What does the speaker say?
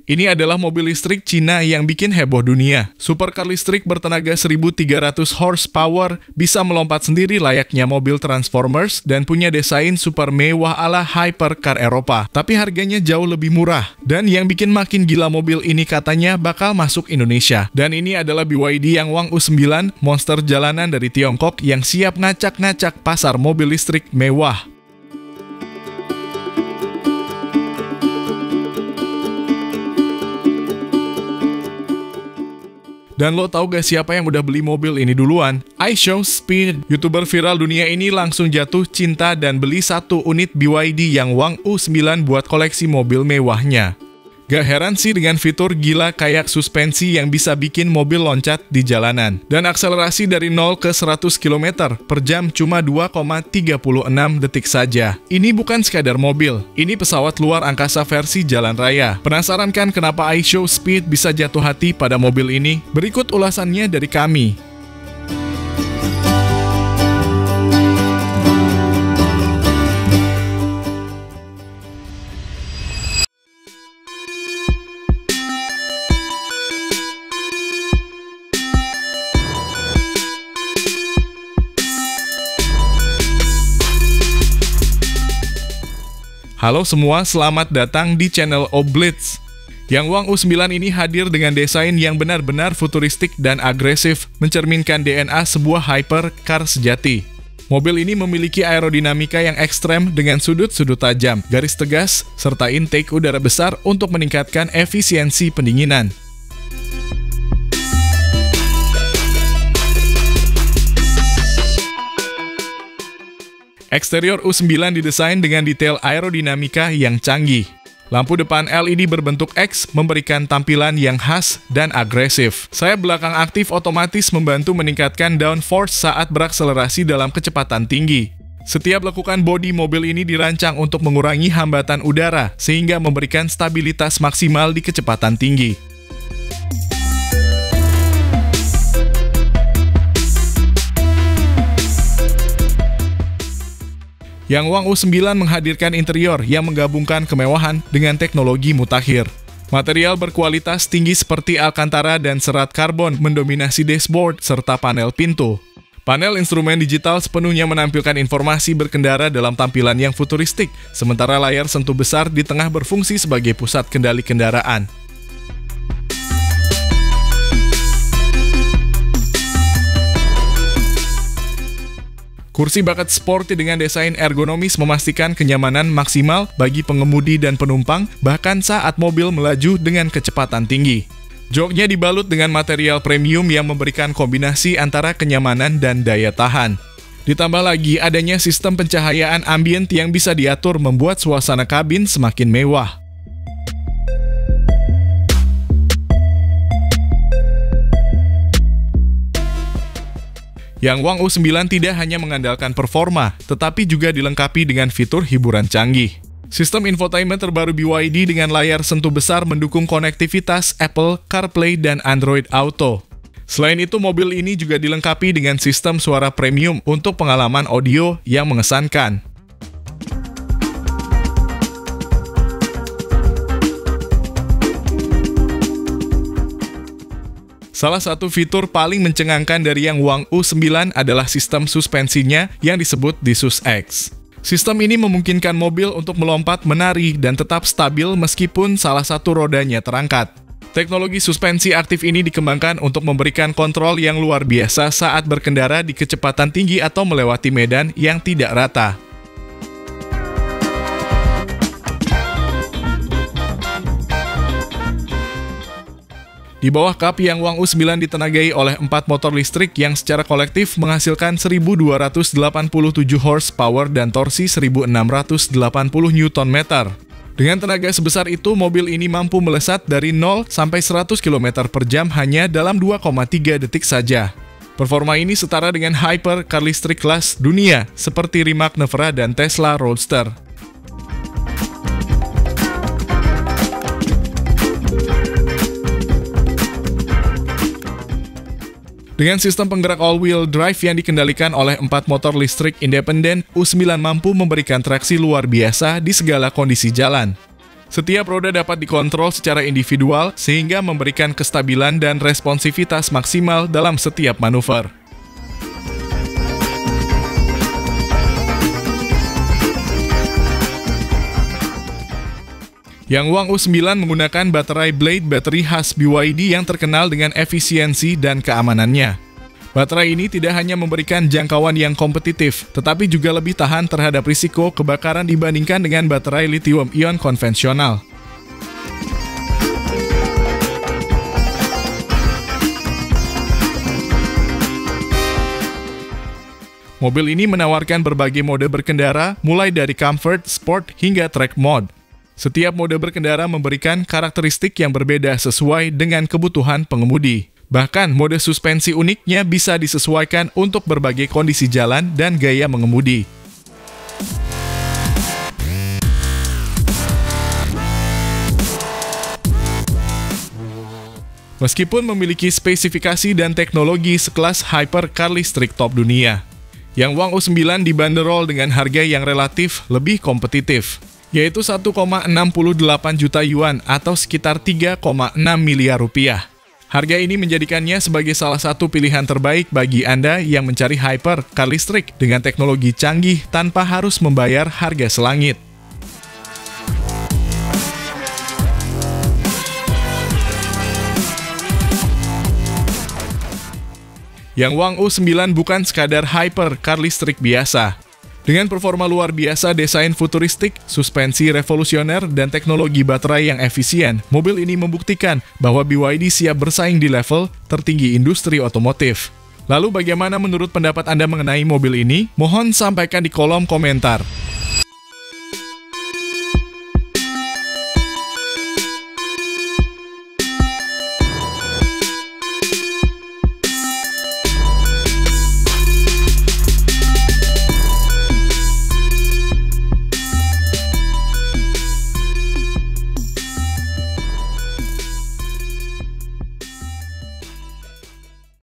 Ini adalah mobil listrik Cina yang bikin heboh dunia. Supercar listrik bertenaga 1.300 horsepower, bisa melompat sendiri layaknya mobil Transformers dan punya desain super mewah ala hypercar Eropa. Tapi harganya jauh lebih murah. Dan yang bikin makin gila mobil ini katanya bakal masuk Indonesia. Dan ini adalah BYD yang Wang U9, monster jalanan dari Tiongkok yang siap ngacak-ngacak pasar mobil listrik mewah. Dan lo tau gak siapa yang udah beli mobil ini duluan? iShowSpeed, YouTuber viral dunia ini langsung jatuh cinta dan beli 1 unit BYD yang Wang U9 buat koleksi mobil mewahnya. Gak heran sih dengan fitur gila kayak suspensi yang bisa bikin mobil loncat di jalanan. Dan akselerasi dari 0 ke 100 km per jam cuma 2,36 detik saja. Ini bukan sekadar mobil, ini pesawat luar angkasa versi jalan raya. Penasaran kan kenapa iShowSpeed bisa jatuh hati pada mobil ini? Berikut ulasannya dari kami. Halo semua, selamat datang di channel Oblitz. Yang Wang U9 ini hadir dengan desain yang benar-benar futuristik dan agresif, mencerminkan DNA sebuah hypercar sejati. Mobil ini memiliki aerodinamika yang ekstrem dengan sudut-sudut tajam, garis tegas, serta intake udara besar untuk meningkatkan efisiensi pendinginan. Eksterior U9 didesain dengan detail aerodinamika yang canggih. Lampu depan LED berbentuk X memberikan tampilan yang khas dan agresif. Sayap belakang aktif otomatis membantu meningkatkan downforce saat berakselerasi dalam kecepatan tinggi. Setiap lekukan bodi mobil ini dirancang untuk mengurangi hambatan udara, sehingga memberikan stabilitas maksimal di kecepatan tinggi. Yang Wang U9 menghadirkan interior yang menggabungkan kemewahan dengan teknologi mutakhir. Material berkualitas tinggi seperti Alcantara dan serat karbon mendominasi dashboard serta panel pintu. Panel instrumen digital sepenuhnya menampilkan informasi berkendara dalam tampilan yang futuristik, sementara layar sentuh besar di tengah berfungsi sebagai pusat kendali kendaraan. Kursi bucket sporty dengan desain ergonomis memastikan kenyamanan maksimal bagi pengemudi dan penumpang, bahkan saat mobil melaju dengan kecepatan tinggi. Joknya dibalut dengan material premium yang memberikan kombinasi antara kenyamanan dan daya tahan. Ditambah lagi adanya sistem pencahayaan ambient yang bisa diatur membuat suasana kabin semakin mewah. Yang Wang U9 tidak hanya mengandalkan performa, tetapi juga dilengkapi dengan fitur hiburan canggih. Sistem infotainment terbaru BYD dengan layar sentuh besar mendukung konektivitas Apple CarPlay dan Android Auto. Selain itu, mobil ini juga dilengkapi dengan sistem suara premium untuk pengalaman audio yang mengesankan. Salah satu fitur paling mencengangkan dari yang Wang U9 adalah sistem suspensinya yang disebut Disus X. Sistem ini memungkinkan mobil untuk melompat, menari, dan tetap stabil meskipun salah satu rodanya terangkat. Teknologi suspensi aktif ini dikembangkan untuk memberikan kontrol yang luar biasa saat berkendara di kecepatan tinggi atau melewati medan yang tidak rata. Di bawah kap yang Wang U9 ditenagai oleh 4 motor listrik yang secara kolektif menghasilkan 1.287 horsepower dan torsi 1.680 Nm. Dengan tenaga sebesar itu, mobil ini mampu melesat dari 0 sampai 100 km per jam hanya dalam 2,3 detik saja. Performa ini setara dengan hypercar listrik kelas dunia seperti Rimac Nevera dan Tesla Roadster. Dengan sistem penggerak all-wheel drive yang dikendalikan oleh 4 motor listrik independen, U9 mampu memberikan traksi luar biasa di segala kondisi jalan. Setiap roda dapat dikontrol secara individual sehingga memberikan kestabilan dan responsivitas maksimal dalam setiap manuver. Yang Wang U9 menggunakan baterai Blade baterai khas BYD yang terkenal dengan efisiensi dan keamanannya. Baterai ini tidak hanya memberikan jangkauan yang kompetitif, tetapi juga lebih tahan terhadap risiko kebakaran dibandingkan dengan baterai lithium-ion konvensional. Mobil ini menawarkan berbagai mode berkendara, mulai dari comfort, sport, hingga track mode. Setiap mode berkendara memberikan karakteristik yang berbeda sesuai dengan kebutuhan pengemudi. Bahkan, mode suspensi uniknya bisa disesuaikan untuk berbagai kondisi jalan dan gaya mengemudi. Meskipun memiliki spesifikasi dan teknologi sekelas hypercar listrik top dunia, yang Wang U9 dibanderol dengan harga yang relatif lebih kompetitif, yaitu 1,68 juta yuan atau sekitar 3,6 miliar rupiah. Harga ini menjadikannya sebagai salah satu pilihan terbaik bagi Anda yang mencari hypercar listrik dengan teknologi canggih tanpa harus membayar harga selangit. Yang Wang U9 bukan sekadar hypercar listrik biasa. Dengan performa luar biasa, desain futuristik, suspensi revolusioner, dan teknologi baterai yang efisien, mobil ini membuktikan bahwa BYD siap bersaing di level tertinggi industri otomotif. Lalu bagaimana menurut pendapat Anda mengenai mobil ini? Mohon sampaikan di kolom komentar.